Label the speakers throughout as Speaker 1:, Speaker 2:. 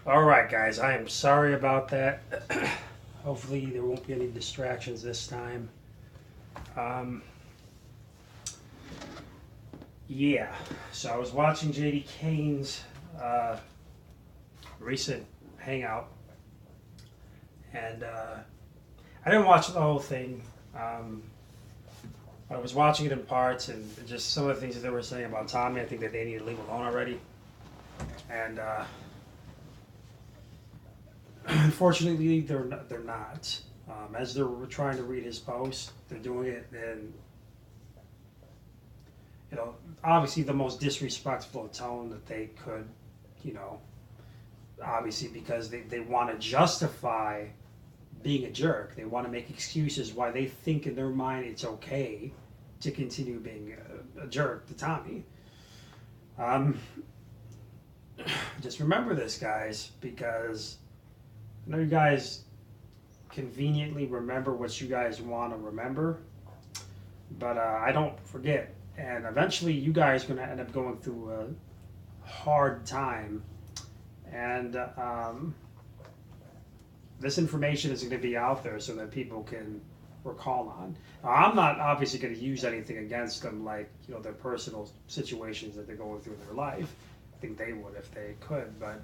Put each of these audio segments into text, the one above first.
Speaker 1: All right, guys, I am sorry about that. Hopefully, there won't be any distractions this time. Um, yeah, so I was watching JD Kane's uh, recent hangout, and I didn't watch the whole thing. Um, I was watching it in parts, and just some of the things that they were saying about Tommy, I think that they need to leave alone already. And unfortunately, they're not. As they're trying to read his post, they're doing it in, you know, obviously the most disrespectful tone that they could, you know, obviously because they want to justify being a jerk. They want to make excuses why they think in their mind it's okay to continue being a jerk to Tommy. Um, just remember this, guys, because I know you guys conveniently remember what you guys want to remember, but I don't forget. And eventually, you guys are going to end up going through a hard time. And this information is going to be out there so that people can recall on. I'm not obviously going to use anything against them, like their personal situations that they're going through in their life. I think they would if they could, but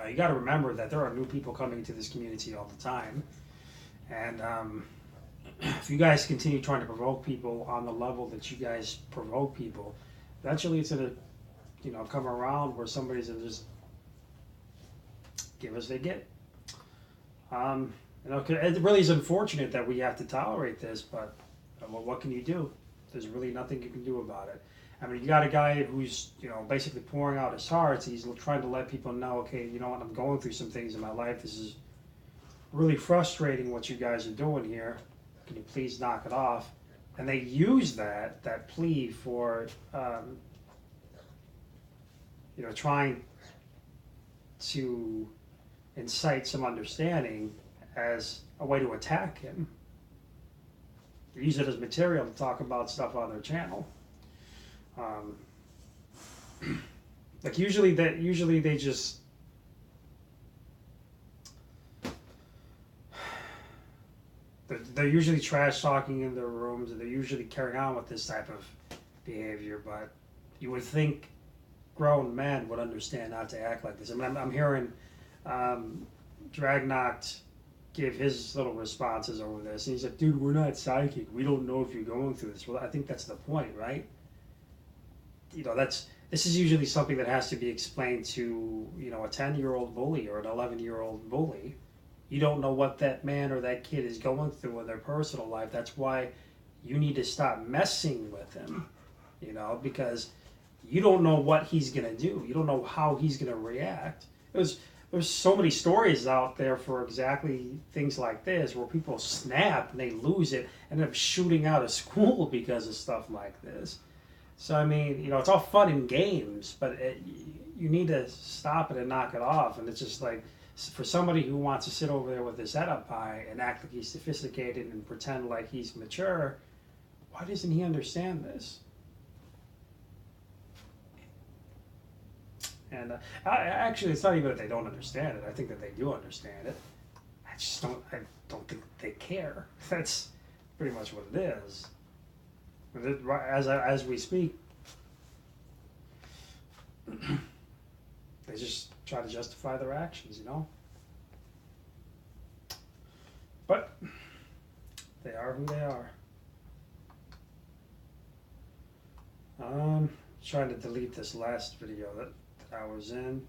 Speaker 1: you got to remember that there are new people coming into this community all the time, and if you guys continue trying to provoke people on the level that you guys provoke people, eventually it's gonna, come around where somebody's gonna just give us they get. It really is unfortunate that we have to tolerate this, but well, what can you do? There's really nothing you can do about it. I mean, you got a guy who's, basically pouring out his heart. He's trying to let people know, okay, you know what, I'm going through some things in my life. This is really frustrating what you guys are doing here. Can you please knock it off? And they use that plea for, trying to incite some understanding as a way to attack him. They use it as material to talk about stuff on their channel. Like usually they just they're usually trash talking in their rooms, and they're usually carrying on with this type of behavior. But you would think grown men would understand not to act like this. I mean, I'm hearing Dragnoct give his little responses over this, and he's like, "Dude, we're not psychic. We don't know if you're going through this." Well, I think that's the point, right? This is usually something that has to be explained to a 10-year-old bully or an 11-year-old bully. You don't know what that man or that kid is going through in their personal life. That's why you need to stop messing with him, because you don't know what he's going to do. You don't know how he's going to react. There's so many stories out there for exactly things like this where people snap and they lose it and end up shooting out of school because of stuff like this. So, I mean, it's all fun and games, but you need to stop it and knock it off. And it's just like, for somebody who wants to sit over there with his head up high and act like he's sophisticated and pretend like he's mature, why doesn't he understand this? And actually, it's not even that they don't understand it. I think that they do understand it. I don't think they care. That's pretty much what it is. As we speak, they just try to justify their actions, But they are who they are. Trying to delete this last video that I was in.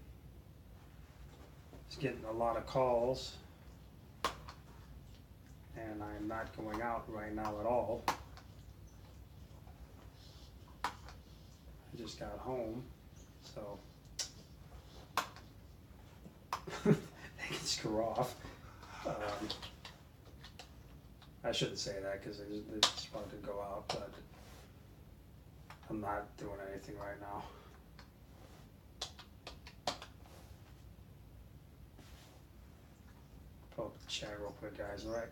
Speaker 1: It's getting a lot of calls, and I'm not going out right now at all. I just got home, so they can screw off. I shouldn't say that because they just wanted to go out, but I'm not doing anything right now. Pull up the chat real quick, guys. All right.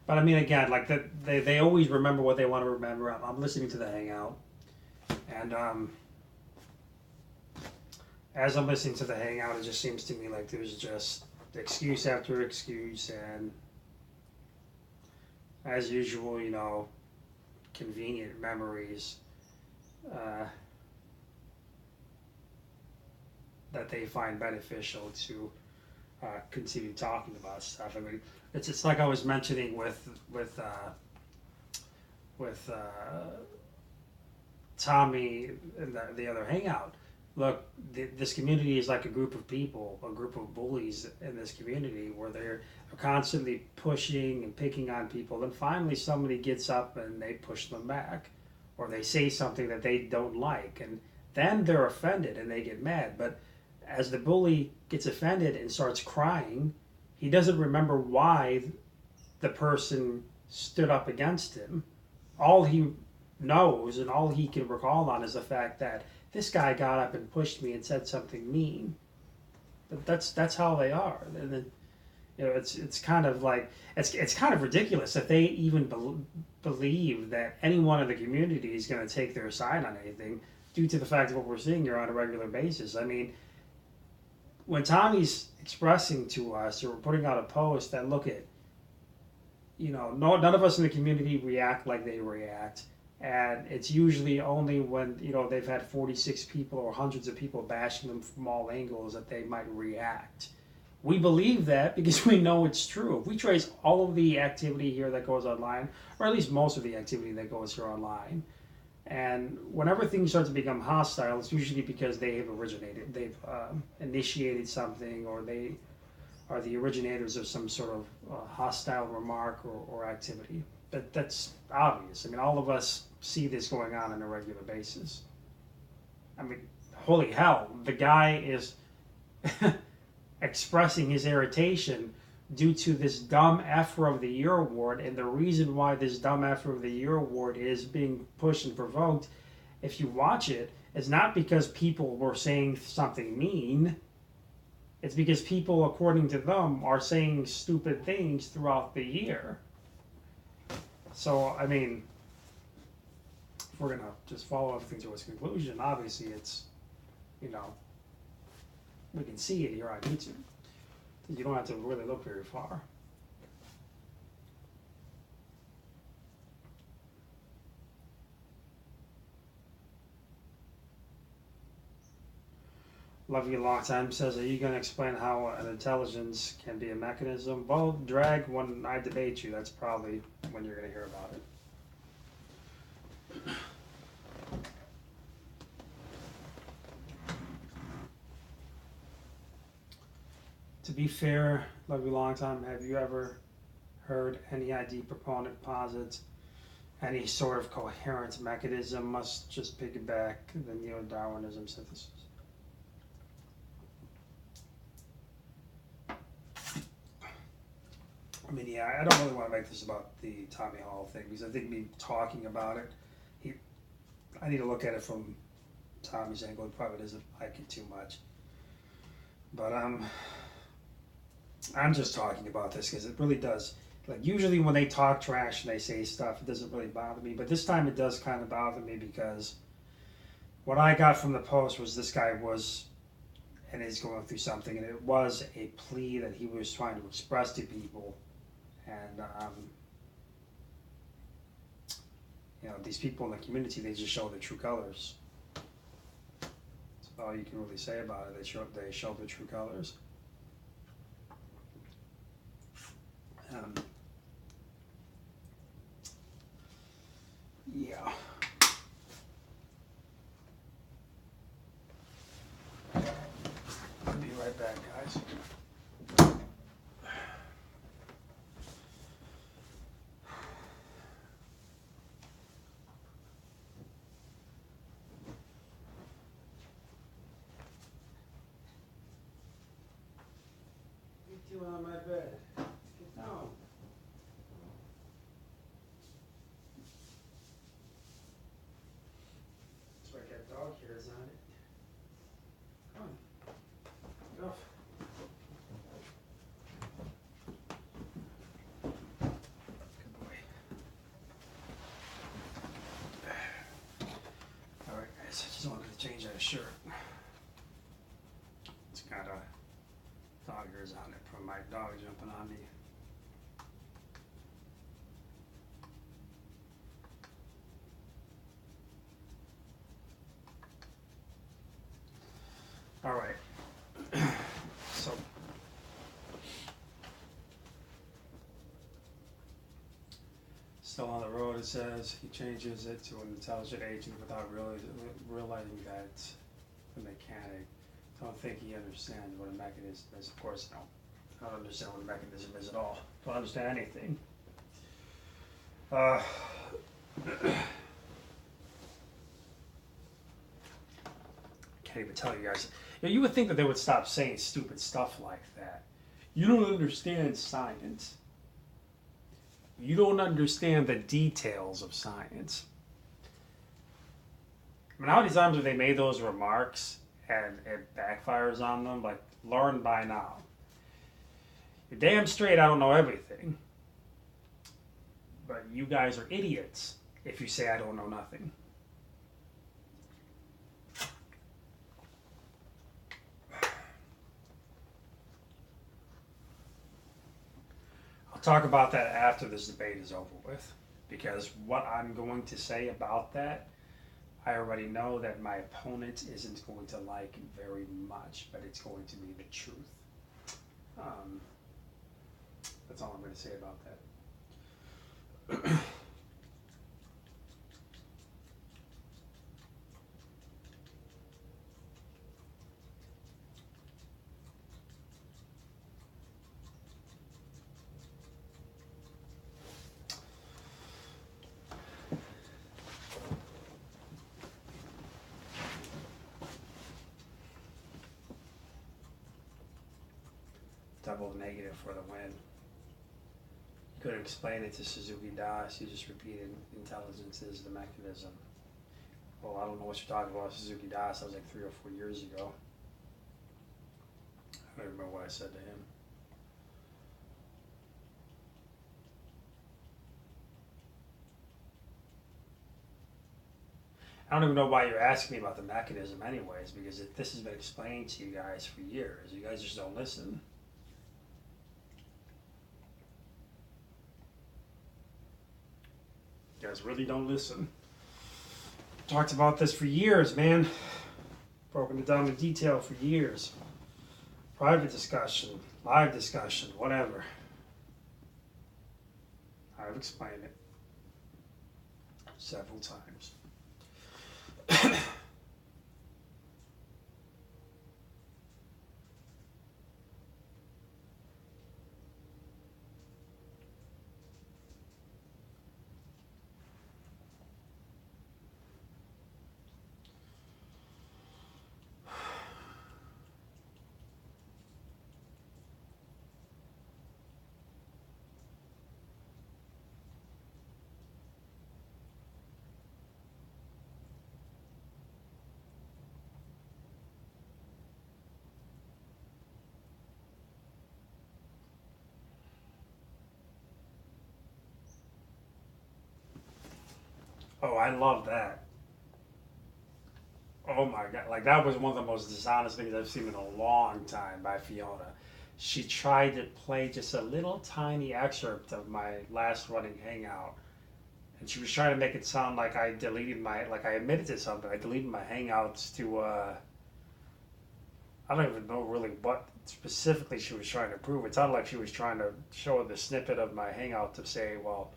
Speaker 1: But I mean, again, like that, they always remember what they want to remember. I'm listening to the Hangout, and as I'm listening to the Hangout, it just seems to me like there's just excuse after excuse, and as usual, convenient memories uh, that they find beneficial to continue talking about stuff. I mean, it's like I was mentioning with Tommy and the other Hangout. Look, this community is like a group of people, a group of bullies in this community where they're constantly pushing and picking on people. Then finally somebody gets up and they push them back, or they say something that they don't like, and then they're offended and they get mad. But as the bully gets offended and starts crying, he doesn't remember why the person stood up against him. All he knows and all he can recall on is the fact that this guy got up and pushed me and said something mean. But that's how they are. And then, it's kind of like it's kind of ridiculous that they even believe that anyone in the community is going to take their side on anything, due to the fact of what we're seeing here on a regular basis. I mean, when Tommy's expressing to us or putting out a post that, look at, no, none of us in the community react like they react. And it's usually only when, they've had 46 people or hundreds of people bashing them from all angles that they might react. We believe that because we know it's true. If we trace all of the activity here that goes online, or at least most of the activity that goes here online, and whenever things start to become hostile, it's usually because they have they've initiated something, or they are the originators of some sort of hostile remark or activity. That's obvious. I mean, all of us see this going on a regular basis. I mean, holy hell, the guy is expressing his irritation due to this dumb Afro of the Year award, and the reason why this dumb Afro of the Year award is being pushed and provoked, if you watch it, is not because people were saying something mean. It's because people, according to them, are saying stupid things throughout the year. So, I mean, if we're going to just follow everything to its conclusion, obviously it's, we can see it here on YouTube. You don't have to really look very far. Love You a Long Time says, are you going to explain how an intelligence can be a mechanism? Well, Drag, when I debate you, that's probably when you're going to hear about it. To be fair, Love You a Long Time, have you ever heard any ID proponent posits any sort of coherent mechanism must just piggyback the neo-Darwinism synthesis? I mean, yeah, I don't really want to make this about the Tommy Hall thing, because I think me talking about it, I need to look at it from Tommy's angle. He probably doesn't like it too much. But I'm just talking about this because it really does. Like, usually when they talk trash and they say stuff, it doesn't really bother me. But this time it does kind of bother me, because what I got from the post was this guy was and is going through something, and it was a plea that he was trying to express to people. And, these people in the community, they just show their true colors. That's all you can really say about it. They show their true colors. Yeah. I'll be right back, guys. What are you doing on my bed? Get down. That's right, that dog here is on it. Come on. Get off. shirt. It's got a dog ears on it from my dog jumping on me. All right. So still on the road, it says he changes it to an intelligent agent without really realizing that the mechanic. Don't think he understands what a mechanism is. Of course, no. I don't understand what a mechanism is at all. Don't understand anything. Can't even tell you guys. You know, you would think that they would stop saying stupid stuff like that. You don't understand science. You don't understand the details of science. I mean, how many times have they made those remarks and it backfires on them? Like, learn by now. You're damn straight I don't know everything. But you guys are idiots if you say I don't know nothing. I'll talk about that after this debate is over with. Because what I'm going to say about that, I already know that my opponent isn't going to like very much, but it's going to be the truth. That's all I'm going to say about that. Double negative for the win. You couldn't explain it to Suzuki Das, you just repeated intelligence is the mechanism. Well, I don't know what you're talking about, Suzuki Das. That was like 3 or 4 years ago. I don't remember what I said to him. I don't even know why you're asking me about the mechanism anyways, because this has been explained to you guys for years. You guys just don't listen. You guys really don't listen. Talked about this for years, man. Broken it down in detail for years. Private discussion, live discussion, whatever. I've explained it several times. Oh, I love that. Oh my God. Like, that was one of the most dishonest things I've seen in a long time by Fiona. She tried to play just a little tiny excerpt of my last running hangout. And she was trying to make it sound like I admitted to something. I deleted my hangouts to, I don't even know really what specifically she was trying to prove. It sounded like she was trying to show the snippet of my hangout to say, well,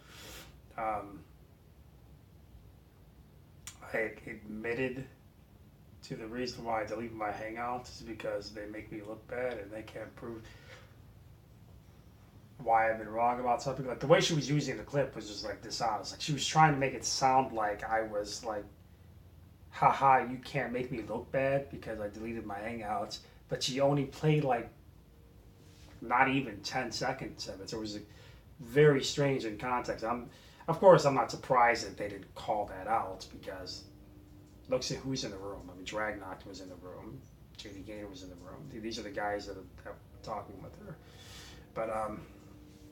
Speaker 1: I admitted to the reason why I deleted my hangouts is because they make me look bad and they can't prove why I've been wrong about something. Like, the way she was using the clip was just like dishonest. Like, she was trying to make it sound like I was like, haha, you can't make me look bad because I deleted my hangouts. But she only played like not even 10 seconds of it. So it was like, very strange in context. Of course, I'm not surprised that they didn't call that out because look at who's in the room. I mean, Dragnock was in the room. JD Gaynor was in the room. These are the guys that are talking with her. But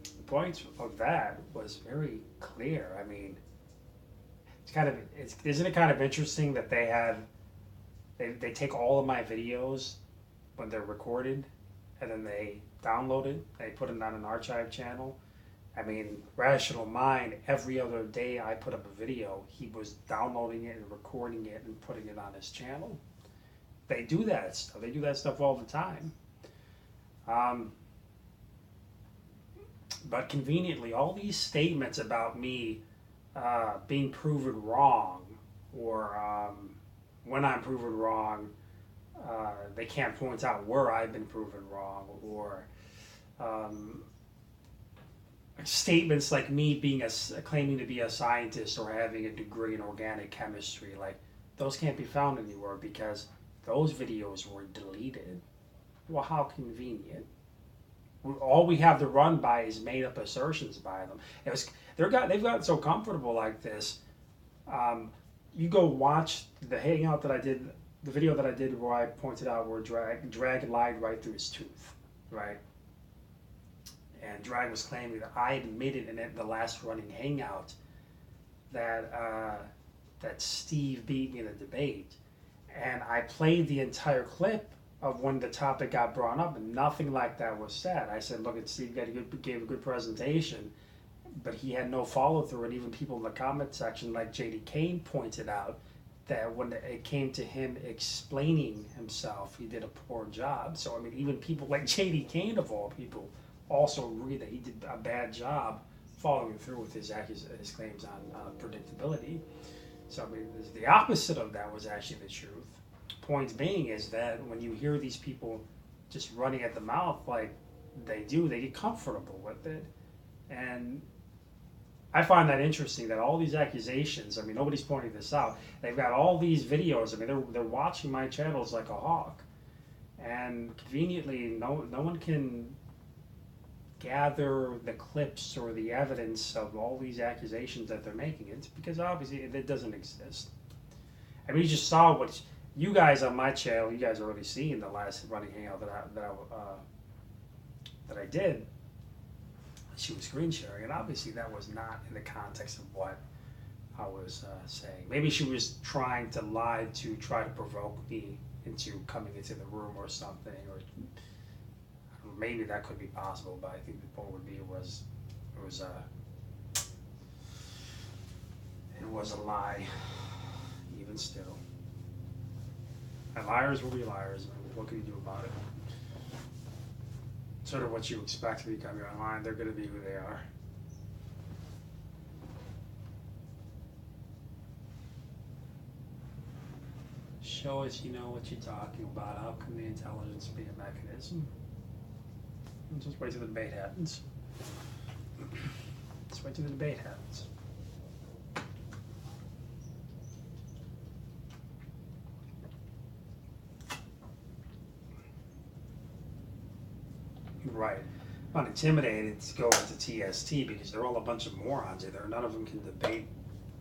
Speaker 1: the point of that was very clear. I mean, isn't it kind of interesting that they had They take all of my videos when they're recorded, and then they download it. They put it on an archive channel. I mean, Rational Mind, every other day I put up a video, he was downloading it and recording it and putting it on his channel. They do that stuff. They do that stuff all the time. But conveniently, all these statements about me being proven wrong, or when I'm proven wrong, they can't point out where I've been proven wrong, or statements like me being claiming to be a scientist or having a degree in organic chemistry, like those can't be found anywhere because those videos were deleted. Well, how convenient. All we have to run by is made up assertions by them. They've gotten so comfortable like this. You go watch the hangout that I did, the video that I did where I pointed out where Drag lied right through his tooth, right? And Drag was claiming that I admitted in the last running hangout that that Steve beat me in the debate, and I played the entire clip of when the topic got brought up, and nothing like that was said. I said, look, Steve gave a good presentation, but he had no follow through, and even people in the comment section, like J.D. Kane, pointed out that when it came to him explaining himself, he did a poor job. So I mean, even people like J.D. Kane, of all people, also agree that he did a bad job following through with his claims on predictability. So I mean, the opposite of that was actually the truth. Point being is that when you hear these people just running at the mouth like they do, they get comfortable with it. And I find that interesting that all these accusations, I mean, nobody's pointing this out. They've got all these videos. I mean, they're watching my channels like a hawk. And conveniently, no one can gather the clips or the evidence of all these accusations that they're making. It's because obviously it doesn't exist. I mean, you just saw what you guys on my channel, you guys already seen the last running hangout that I did. She was screen sharing, and obviously that was not in the context of what I was saying. Maybe she was trying to lie to try to provoke me into coming into the room or something, or maybe that could be possible. But I think the point would be it was a lie, even still. And liars will be liars. I mean, what can you do about it? Sort of what you expect when you come here online. They're going to be who they are. Show us you know what you're talking about. How can the intelligence be a mechanism? Just wait till the debate happens. Just wait till the debate happens. Right. I'm not intimidated to go into TST because they're all a bunch of morons there. None of them can debate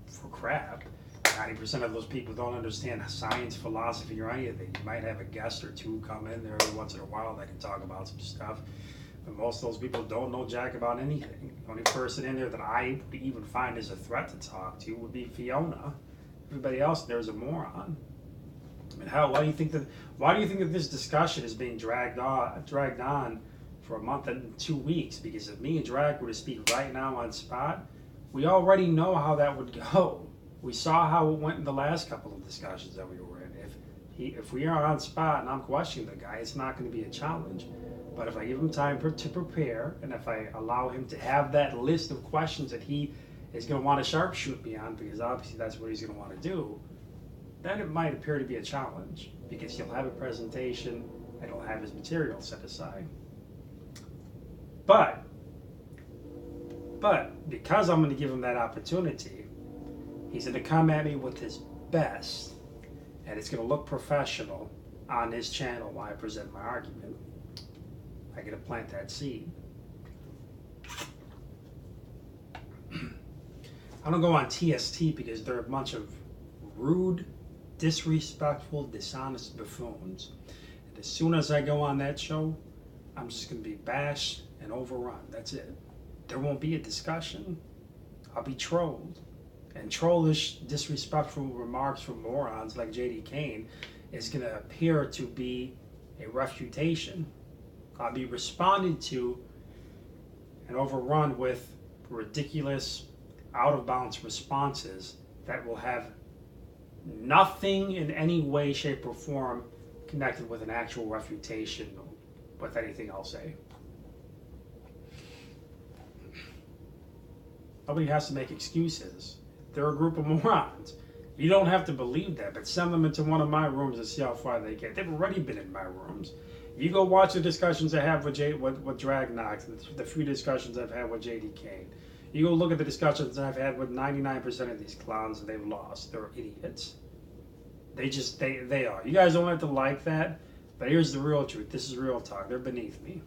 Speaker 1: for crap. 90% of those people don't understand science, philosophy, or anything. You might have a guest or two come in there every once in a while that can talk about some stuff. But most of those people don't know jack about anything. The only person in there that I would even find as a threat to talk to would be Fiona. Everybody else there's a moron. I mean, hell, why do you think that this discussion is being dragged on for a month and 2 weeks? Because if me and Drag were to speak right now on spot, we already know how that would go. We saw how it went in the last couple of discussions that we were in. If we are on spot and I'm questioning the guy, it's not going to be a challenge. But if I give him time to prepare, and if I allow him to have that list of questions that he is going to want to sharpshoot me on, because obviously that's what he's going to want to do, then it might appear to be a challenge, because he'll have a presentation and he'll have his material set aside. But because I'm going to give him that opportunity, he's going to come at me with his best, and it's going to look professional on his channel while I present my argument. I got to plant that seed. I don't go on TST because they're a bunch of rude, disrespectful, dishonest buffoons. And as soon as I go on that show, I'm just going to be bashed and overrun. That's it. There won't be a discussion. I'll be trolled. And trollish, disrespectful remarks from morons like J.D. Kane is going to appear to be a refutation. I'll be responded to and overrun with ridiculous, out of bounds responses that will have nothing in any way, shape, or form connected with an actual refutation with anything I'll say. Nobody has to make excuses. They're a group of morons. You don't have to believe that, but send them into one of my rooms and see how far they get. They've already been in my rooms. You go watch the discussions I have with Dragnox, the few discussions I've had with JD Kane. You go look at the discussions I've had with 99% of these clowns, and they've lost. They're idiots. They are. You guys don't have to like that, but here's the real truth. This is real talk. They're beneath me.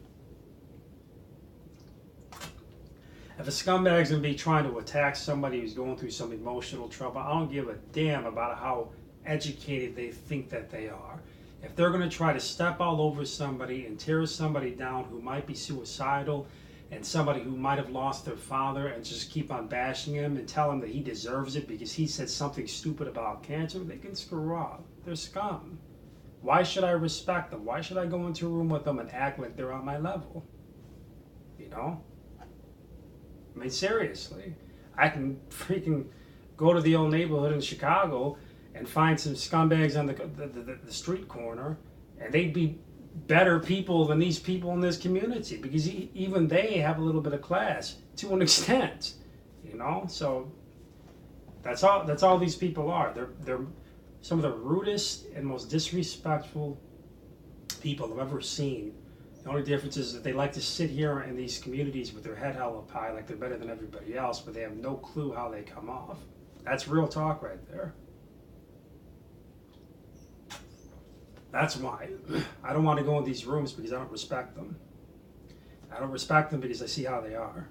Speaker 1: If a scumbag's going to be trying to attack somebody who's going through some emotional trouble, I don't give a damn about how educated they think that they are. If they're going to try to step all over somebody and tear somebody down who might be suicidal and somebody who might have lost their father and just keep on bashing him and tell him that he deserves it because he said something stupid about cancer, they can screw off. They're scum. Why should I respect them? Why should I go into a room with them and act like they're on my level? You know? I mean, seriously. I can freaking go to the old neighborhood in Chicago and find some scumbags on the street corner, and they'd be better people than these people in this community because even they have a little bit of class to an extent, you know. So that's all these people are. They're some of the rudest and most disrespectful people I've ever seen. The only difference is that they like to sit here in these communities with their head held up high like they're better than everybody else, but they have no clue how they come off. That's real talk right there. That's why I don't want to go in these rooms, because I don't respect them. I don't respect them because I see how they are.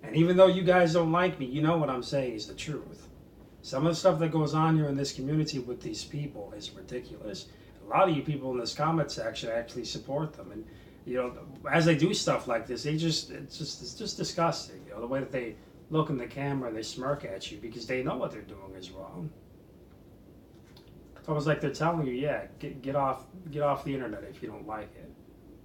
Speaker 1: And even though you guys don't like me, you know what I'm saying is the truth. Some of the stuff that goes on here in this community with these people is ridiculous. A lot of you people in this comment section actually support them, and you know, as they do stuff like this, it's just disgusting. You know, the way that they look in the camera and they smirk at you because they know what they're doing is wrong. It's almost like they're telling you, yeah, get off the internet if you don't like it.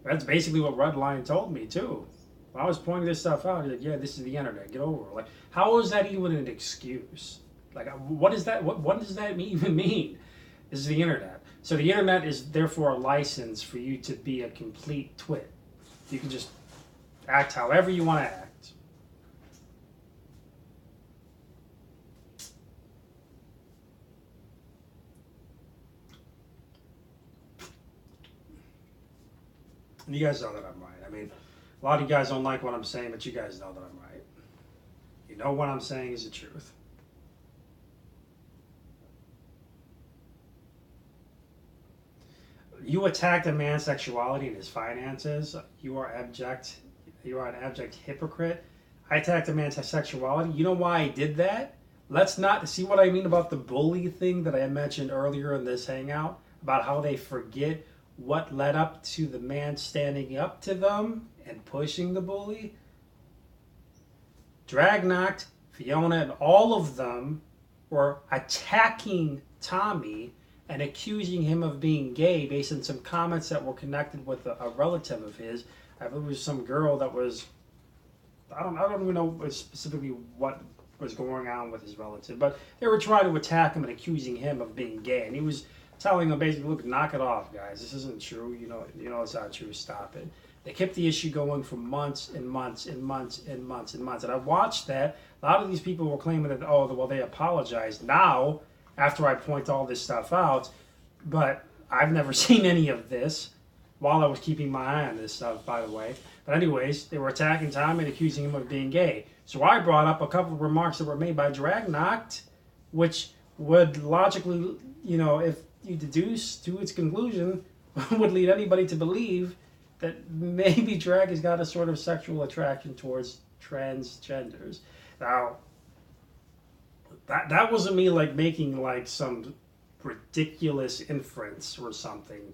Speaker 1: That's basically what Redline told me too. When I was pointing this stuff out, he's like, yeah, this is the internet, get over it. Like, how is that even an excuse? Like, what is that? What does that even mean? This is the internet. So the internet is therefore a license for you to be a complete twit. You can just act however you want to act. And you guys know that I'm right. I mean, a lot of you guys don't like what I'm saying, but you guys know that I'm right. You know what I'm saying is the truth. You attacked a man's sexuality and his finances. You are abject. You are an abject hypocrite. I attacked a man's sexuality. You know why I did that? Let's not see what I mean about the bully thing that I mentioned earlier in this hangout, about how they forget what led up to the man standing up to them and pushing the bully. Dragnox, Fiona, and all of them were attacking Tommy and accusing him of being gay based on some comments that were connected with a relative of his. I believe it was some girl that was, I don't even know specifically what was going on with his relative, but they were trying to attack him and accusing him of being gay, and he was telling them basically, look, knock it off, guys. This isn't true. You know it's not true. Stop it. They kept the issue going for months and months and months and months and months. And I watched that. A lot of these people were claiming that, oh, well, they apologized now after I point all this stuff out. But I've never seen any of this while I was keeping my eye on this stuff, by the way. But anyways, they were attacking Tom and accusing him of being gay. So I brought up a couple of remarks that were made by Dragnox, which would logically, you know, if you deduce to its conclusion, would lead anybody to believe that maybe Drag has got a sort of sexual attraction towards transgenders. Now, that wasn't me like making like some ridiculous inference or something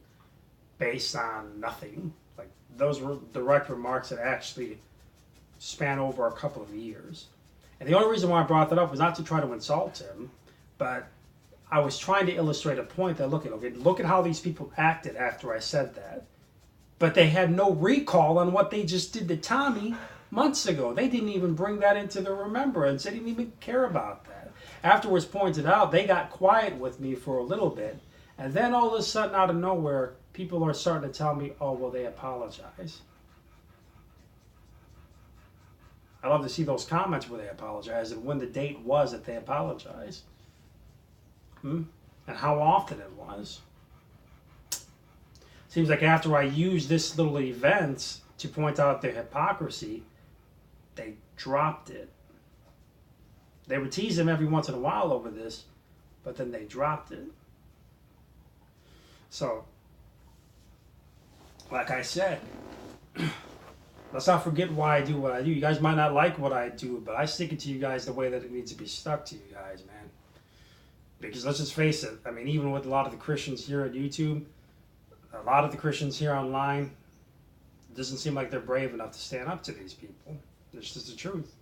Speaker 1: based on nothing. Like, those were direct remarks that actually span over a couple of years. And the only reason why I brought that up was not to try to insult him, but I was trying to illustrate a point that look at how these people acted after I said that. But they had no recall on what they just did to Tommy months ago. They didn't even bring that into their remembrance. They didn't even care about that. Afterwards pointed out, they got quiet with me for a little bit. And then all of a sudden, out of nowhere, people are starting to tell me, oh, well, they apologize. I love to see those comments where they apologize and when the date was that they apologized. And how often it was. Seems like after I used this little event to point out their hypocrisy, they dropped it. They would tease him every once in a while over this, but then they dropped it. So, like I said, let's not forget why I do what I do. You guys might not like what I do, but I stick it to you guys the way that it needs to be stuck to you guys, man. Because let's just face it, I mean, even with a lot of the Christians here at YouTube, a lot of the Christians here online, it doesn't seem like they're brave enough to stand up to these people. It's just the truth.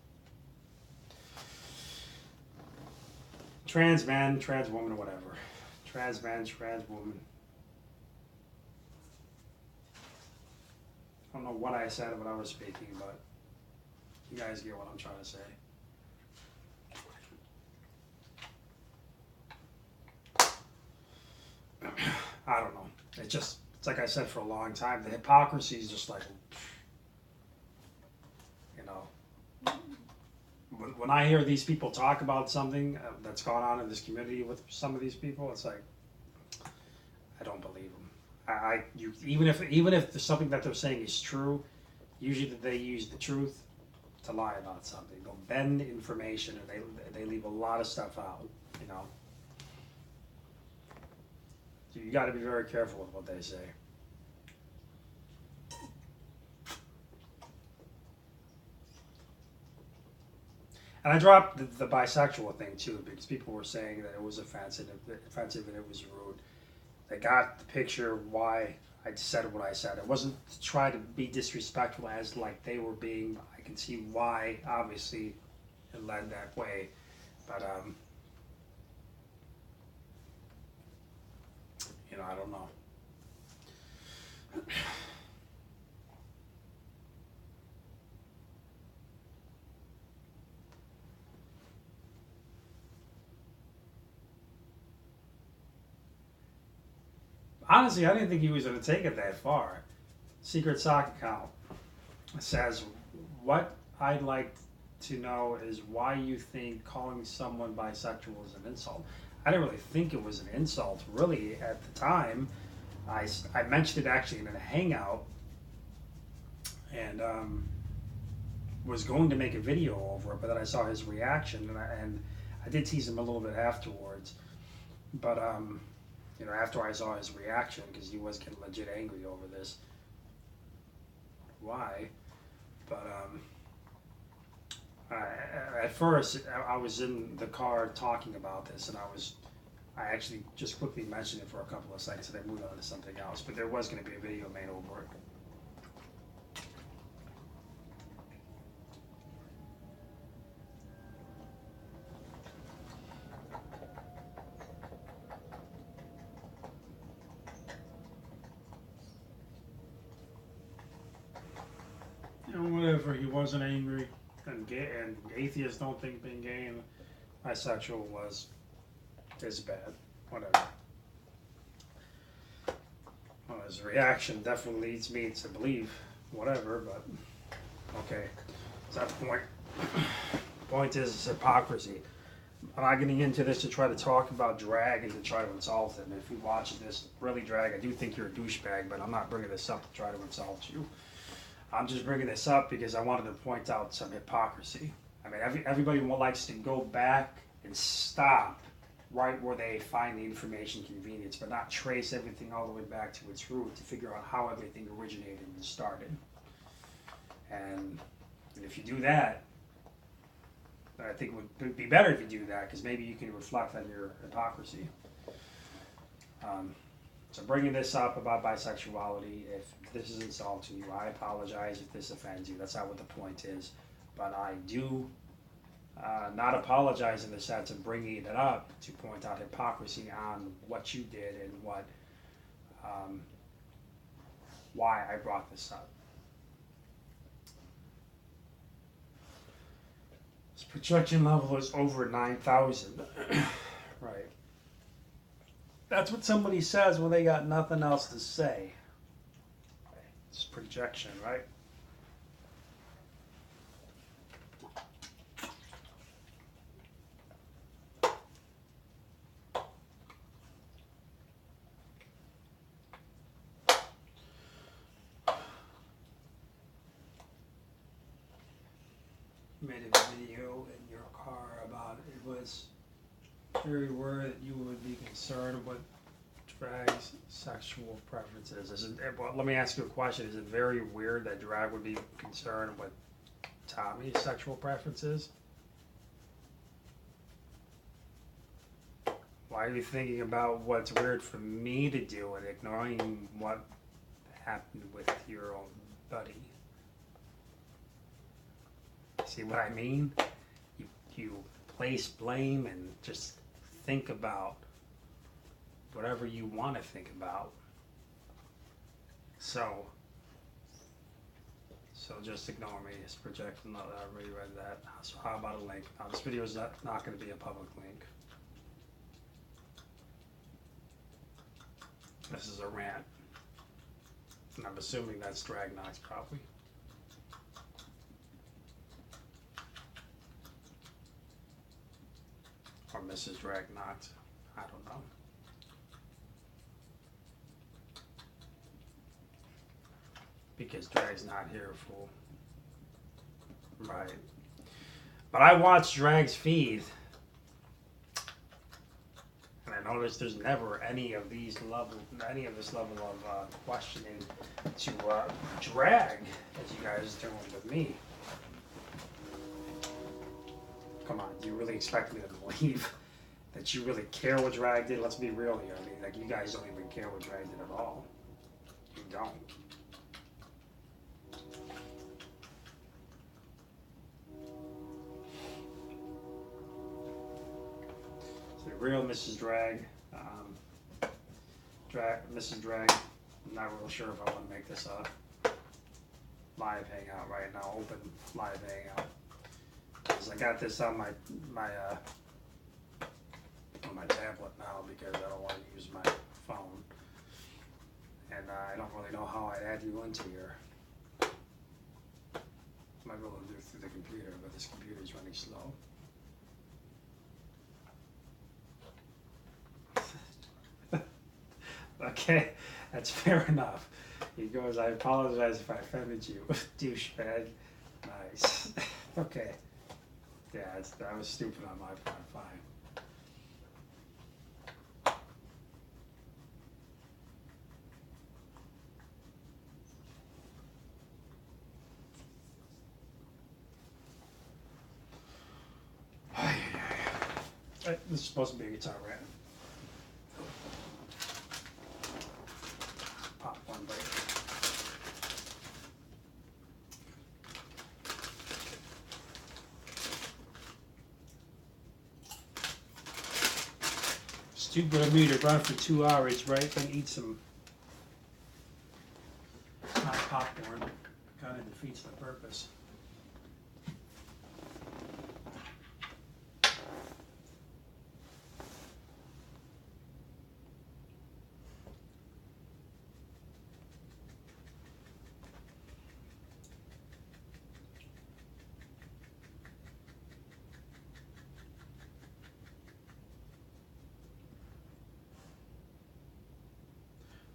Speaker 1: Trans man, trans woman, whatever. Trans man, trans woman. I don't know what I said when I was speaking, but you guys get what I'm trying to say. I don't know. It's like I said for a long time, the hypocrisy is just like, you know, when I hear these people talk about something that's gone on in this community with some of these people, it's like, I don't believe them. Even if something that they're saying is true, usually they use the truth to lie about something. They'll bend information and they leave a lot of stuff out, you know. So you got to be very careful with what they say. And I dropped the bisexual thing too because people were saying that it was offensive and it was rude. They got the picture why I said what I said. It wasn't to try to be disrespectful as like they were being. I can see why, obviously, it led that way. But, you know, I don't know. Honestly, I didn't think he was going to take it that far. Secret sock account says, what I'd like to know is why you think calling someone bisexual is an insult. I didn't really think it was an insult, really, at the time. I mentioned it actually in a hangout and was going to make a video over it, but then I saw his reaction and I did tease him a little bit afterwards. But, you know, after I saw his reaction, because he was getting legit angry over this. Why? But at first, I was in the car talking about this, and I actually just quickly mentioned it for a couple of seconds, and then moved on to something else. But there was going to be a video made over it. Whatever, he wasn't angry, and gay, and atheists don't think being gay and bisexual is bad. Whatever. Well, his reaction definitely leads me to believe whatever, but okay. Is that the point? The point is hypocrisy. I'm not getting into this to try to talk about drag and to try to insult him. If you watch this, really drag, I do think you're a douchebag, but I'm not bringing this up to try to insult you. I'm just bringing this up because I wanted to point out some hypocrisy. I mean, everybody likes to go back and stop right where they find the information convenience, but not trace everything all the way back to its root to figure out how everything originated and started. And if you do that, I think it would be better if you do that, because maybe you can reflect on your hypocrisy. So bringing this up about bisexuality, if this is insulting you, I apologize if this offends you. That's not what the point is. But I do not apologize in the sense of bringing it up to point out hypocrisy on what you did and um, why I brought this up. This projection level is over 9,000. Right. That's what somebody says when they got nothing else to say. It's projection, right? Made a video in your car about it was very worried that you would be concerned with drag's sexual preferences. Well, let me ask you a question. Is it very weird that drag would be concerned with Tommy's sexual preferences? Why are you thinking about what's weird for me to do and ignoring what happened with your own buddy? See what I mean? You place blame and just think about whatever you want to think about. So just ignore me. It's projecting. I already read that. So how about a link? Now this video is not going to be a public link. This is a rant. And I'm assuming that's Dragnox probably. Or Mrs. Dragnox. I don't know. Because Drag's not here, fool. Right. But I watch Drag's feed. And I notice there's never any of this level of questioning to Drag as you guys are doing with me. Come on, do you really expect me to believe that you really care what Drag did? Let's be real here. I mean, like, you guys don't even care what Drag did at all. You don't. So the real Mrs. Drag, Mrs. Drag, I'm not real sure if I want to make this a live hangout right now, open live hangout. Because I got this on my tablet now because I don't want to use my phone, and I don't really know how I add you into here. Might be able to do it through the computer, but this computer is running slow. Okay, that's fair enough. He goes, I apologize if I offended you, douchebag. Nice. Okay. Yeah, that was stupid on my part. Fine. This is supposed to be a guitar rant. Pop one break. Stupid of me to run for 2 hours, right? Then eat some hot popcorn. Kind of defeats the purpose.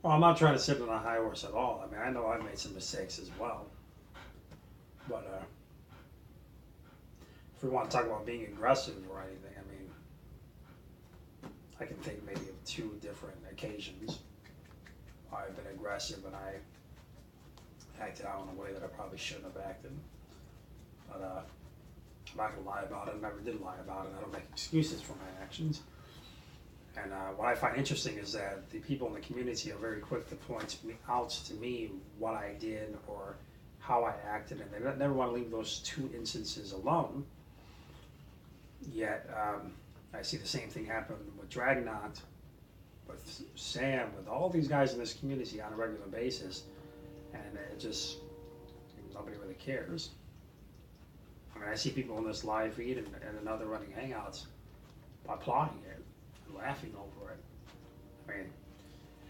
Speaker 1: Well, I'm not trying to sit on a high horse at all. I mean, I know I made some mistakes as well. But if we want to talk about being aggressive or anything, I mean, I can think maybe of 2 different occasions where I've been aggressive and I acted out in a way that I probably shouldn't have acted. But I'm not going to lie about it. I never did lie about it. I don't make excuses for my actions. And what I find interesting is that the people in the community are very quick to point out to me what I did or how I acted, and they never want to leave those 2 instances alone. Yet, I see the same thing happen with Dragnot, with Sam, with all these guys in this community on a regular basis, and it just, nobody really cares. I mean, I see people in this live feed and in other running hangouts applauding it and laughing over it. I mean,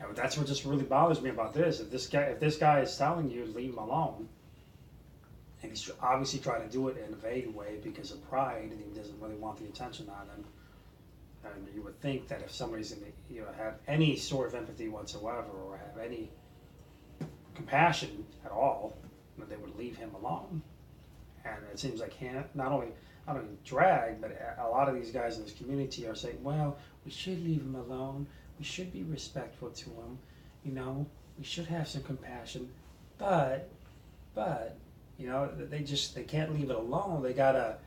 Speaker 1: and that's what just really bothers me about this. If this guy is telling you to leave him alone, and he's obviously trying to do it in a vague way because of pride, and he doesn't really want the attention on him. And you would think that if somebody's in the, have any sort of empathy whatsoever, or have any compassion at all, that they would leave him alone. And it seems like not only Drag, but a lot of these guys in this community are saying, well, we should leave him alone. We should be respectful to him. We should have some compassion. But, they can't leave it alone. They gotta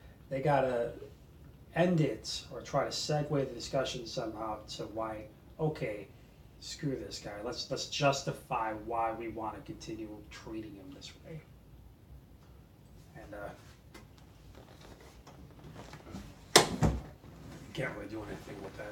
Speaker 1: end it or try to segue the discussion somehow to why, okay, screw this guy. Let's justify why we want to continue treating him this way. And can't really do anything with that,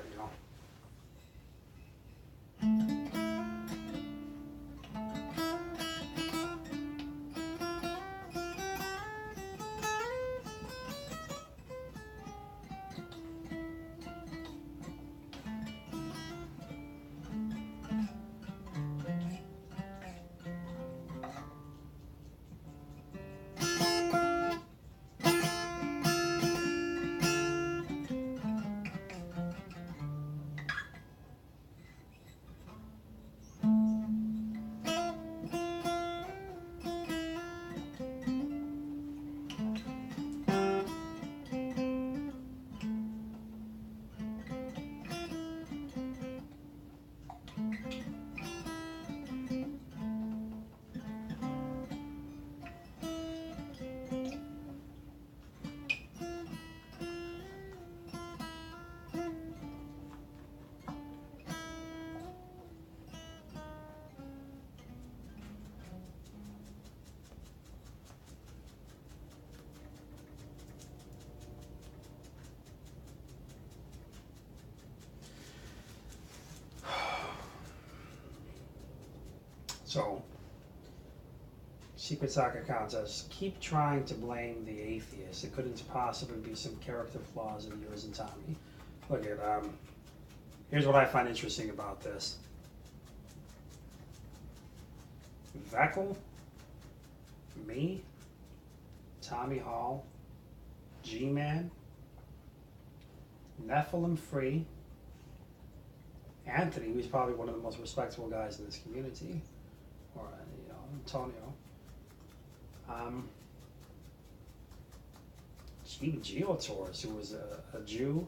Speaker 1: So, Secret Soccer Contest, keep trying to blame the atheist. It couldn't possibly be some character flaws in yours and Tommy. Look at, here's what I find interesting about this. Veckel, me, Tommy Hall, G-Man, Nephilim Free, Anthony, who's probably one of the most respectable guys in this community, or Antonio. Even Geotaurus, who was a Jew,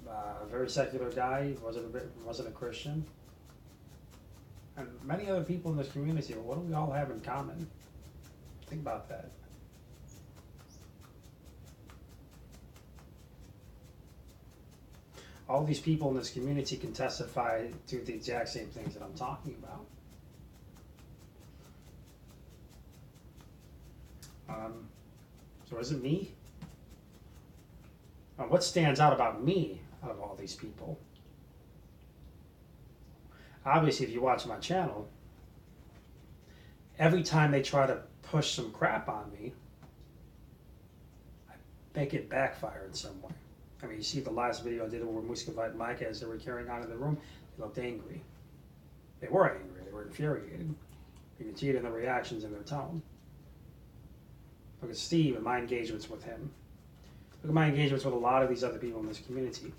Speaker 1: a very secular guy, wasn't a Christian, and many other people in this community. What do we all have in common? Think about that. All these people in this community can testify to the exact same things that I'm talking about. So is it me? What stands out about me out of all these people? Obviously, if you watch my channel, every time they try to push some crap on me, I make it backfire in some way. I mean, you see the last video I did where Muscovite and Mike, as they were carrying on in the room, they looked angry. They were angry. They were infuriated. You can see it in the reactions in their tone. Look at Steve and my engagements with him. Look at my engagements with a lot of these other people in this community.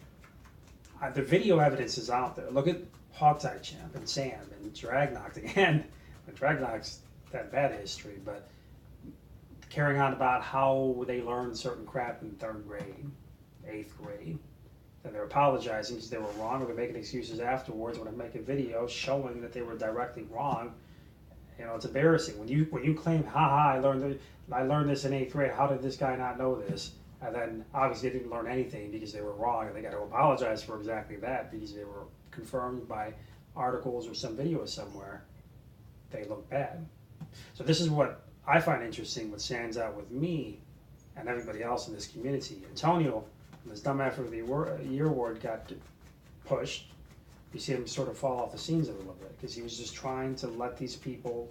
Speaker 1: The video evidence is out there. Look at Hogtie Champ and Sam and Dragnoct again. Dragnoct's that bad history, but carrying on about how they learned certain crap in 3rd grade, 8th grade. And they're apologizing because they were wrong, or they're making excuses afterwards when I make a video showing that they were directly wrong. It's embarrassing when you claim, haha, I learned this in 8th grade. How did this guy not know this? And then obviously they didn't learn anything because they were wrong, and they got to apologize for exactly that because they were confirmed by articles or some video somewhere. They look bad. So this is what I find interesting, what stands out with me and everybody else in this community. Antonio, When this dumb after the year award got pushed, you see him sort of fall off the scenes a little bit because he was just trying to let these people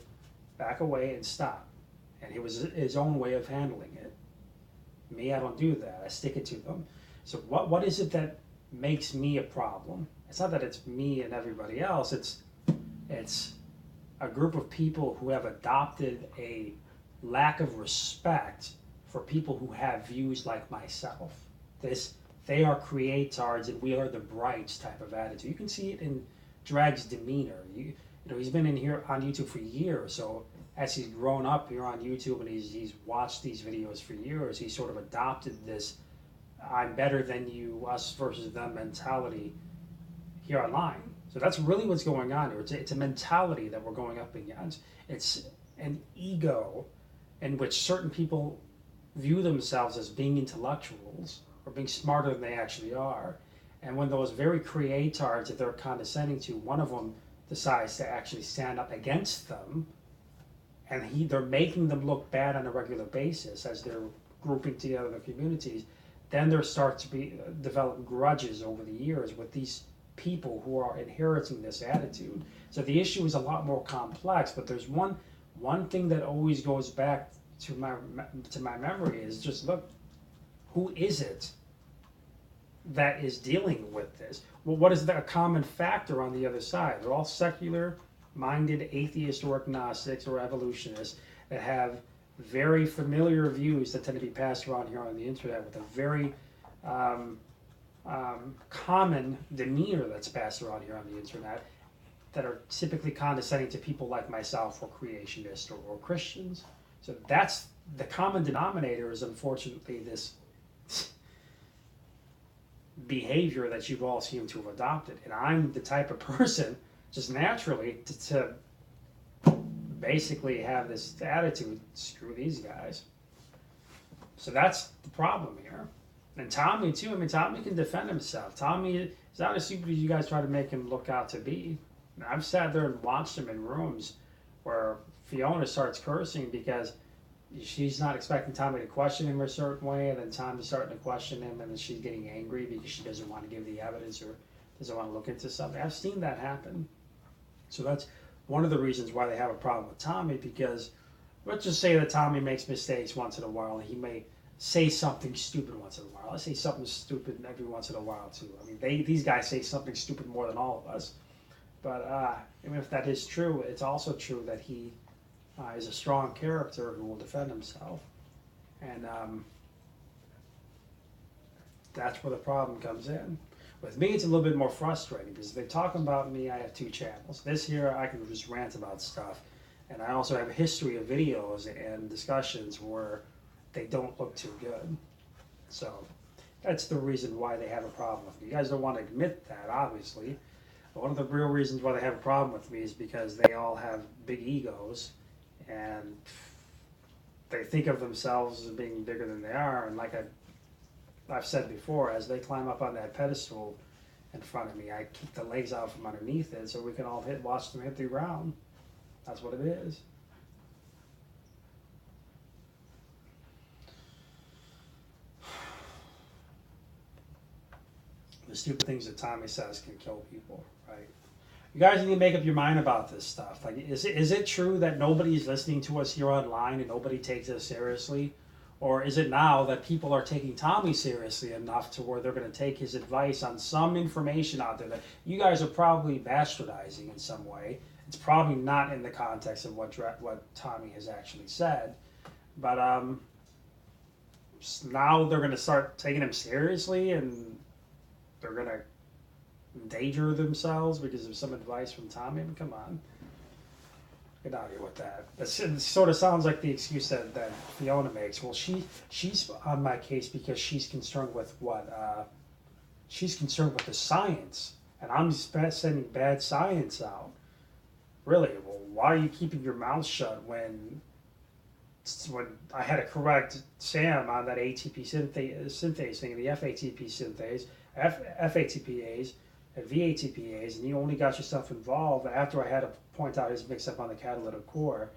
Speaker 1: back away and stop. And it was his own way of handling it. Me, I don't do that. I stick it to them. So what is it that makes me a problem? It's not that it's me and everybody else. It's a group of people who have adopted a lack of respect for people who have views like myself. They are creatards and we are the brights type of attitude. You can see it in Drag's demeanor. You know, he's been in here on YouTube for years, so as he's grown up here on YouTube and he's watched these videos for years, he sort of adopted this I'm better than you, us versus them mentality here online. So that's really what's going on here. It's a mentality that we're going up against. It's an ego in which certain people view themselves as being intellectuals or being smarter than they actually are. And when those very creatards that they're condescending to, one of them decides to actually stand up against them, and they're making them look bad on a regular basis as they're grouping together the communities, then there starts to be develop grudges over the years with these people who are inheriting this attitude. So the issue is a lot more complex, but there's one thing that always goes back to my memory is just look, who is it that is dealing with this? Well, what is the common factor on the other side? They're all secular minded atheists or agnostics or evolutionists that have very familiar views that tend to be passed around here on the internet with a very common demeanor that's passed around here on the internet that are typically condescending to people like myself or creationists or Christians. So that's the common denominator is unfortunately this behavior that you've all seemed to have adopted. And I'm the type of person just naturally to basically have this attitude, screw these guys. So that's the problem here. And Tommy too, I mean, Tommy can defend himself. Tommy is not as stupid as you guys try to make him look out to be. And I've sat there and watched him in rooms where Fiona starts cursing because she's not expecting Tommy to question him a certain way, and then Tommy's starting to question him, and then she's getting angry because she doesn't want to give the evidence or doesn't want to look into something. I've seen that happen. So that's one of the reasons why they have a problem with Tommy, because let's just say that Tommy makes mistakes once in a while, and he may say something stupid once in a while. I say something stupid every once in a while too. I mean, these guys say something stupid more than all of us. But even if that is true, it's also true that he is a strong character who will defend himself. And that's where the problem comes in. With me, it's a little bit more frustrating because if they're talking about me, I have two channels. This here, I can just rant about stuff. And I also have a history of videos and discussions where they don't look too good. So that's the reason why they have a problem with me. You guys don't want to admit that, obviously. But one of the real reasons why they have a problem with me is because they all have big egos and they think of themselves as being bigger than they are. And like I've said before, as they climb up on that pedestal in front of me, I kick the legs out from underneath it so we can all watch them hit the ground. That's what it is. The stupid things that Tommy says can kill people, right? You guys need to make up your mind about this stuff. Like, is it true that nobody's listening to us here online and nobody takes us seriously? Or is it now that people are taking Tommy seriously enough to where they're going to take his advice on some information out there that you guys are probably bastardizing in some way? It's probably not in the context of what Tommy has actually said. But now they're going to start taking him seriously and they're going to endanger themselves because of some advice from Tommy. I mean, come on. Get out of here with that. It sort of sounds like the excuse that Fiona makes. Well, she's on my case because she's concerned with what? She's concerned with the science. And I'm sending bad science out. Really? Well, why are you keeping your mouth shut when I had to correct Sam on that ATP synthase thing, the FATP synthase, FATPase, and VATPase, and you only got yourself involved after I had to point out his mix-up on the catalytic core,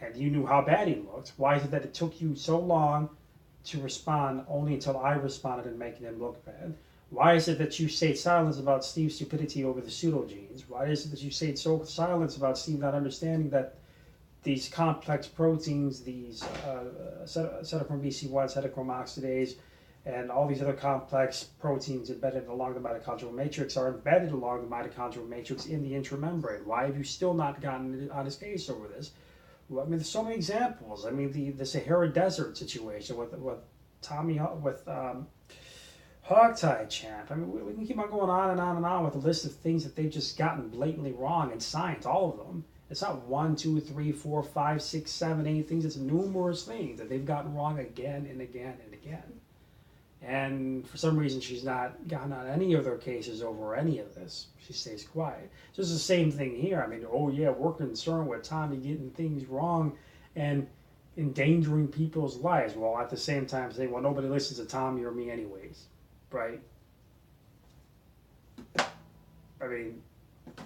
Speaker 1: and you knew how bad he looked. Why is it that it took you so long to respond only until I responded and making him look bad? Why is it that you stayed silent about Steve's stupidity over the pseudogenes? Why is it that you stayed so silent about Steve not understanding that these complex proteins, these cytochrome BC1, cytochrome oxidase, and all these other complex proteins embedded along the mitochondrial matrix are embedded along the mitochondrial matrix in the intramembrane? Why have you still not gotten on his case over this? Well, I mean, there's so many examples. I mean, the Sahara Desert situation with Tommy, with Hogtie Champ. I mean, we can keep on going on and on and on with a list of things that they've just gotten blatantly wrong in science, all of them. It's not 1, 2, 3, 4, 5, 6, 7, 8 things. It's numerous things that they've gotten wrong again and again and again. And for some reason, she's not gotten on any of their cases over any of this. She stays quiet. So it's the same thing here. I mean, oh yeah, we're concerned with Tommy getting things wrong and endangering people's lives. Well, at the same time, saying, well, nobody listens to Tommy or me anyways, right? I mean,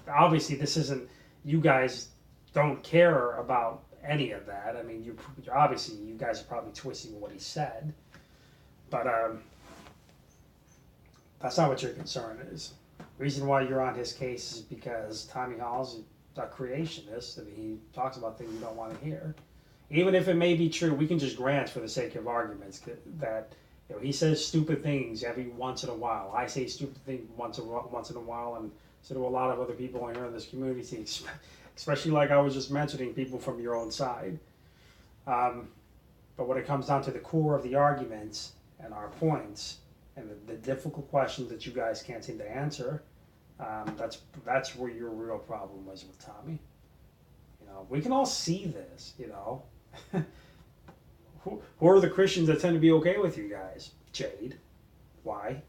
Speaker 1: obviously, this isn't, you guys don't care about any of that. I mean, obviously, you guys are probably twisting what he said. But that's not what your concern is. The reason why you're on his case is because Tommy Hall's a creationist and he talks about things you don't want to hear. Even if it may be true, we can just grant for the sake of arguments that he says stupid things every once in a while. I say stupid things once in a while, and so do a lot of other people here in this community, especially like I was just mentioning, people from your own side. But when it comes down to the core of the arguments and our points and the difficult questions that you guys can't seem to answer, that's where your real problem was with Tommy. We can all see this. Who are the Christians that tend to be okay with you guys? Jade. Why?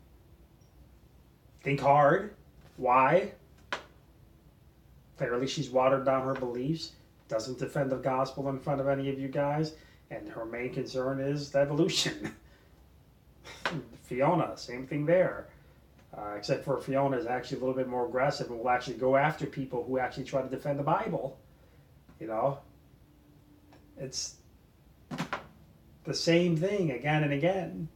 Speaker 1: Think hard. Why? Clearly she's watered down her beliefs, doesn't defend the gospel in front of any of you guys, and her main concern is evolution. Fiona, same thing there. Except for Fiona is actually a little bit more aggressive and will actually go after people who actually try to defend the Bible. It's the same thing again and again.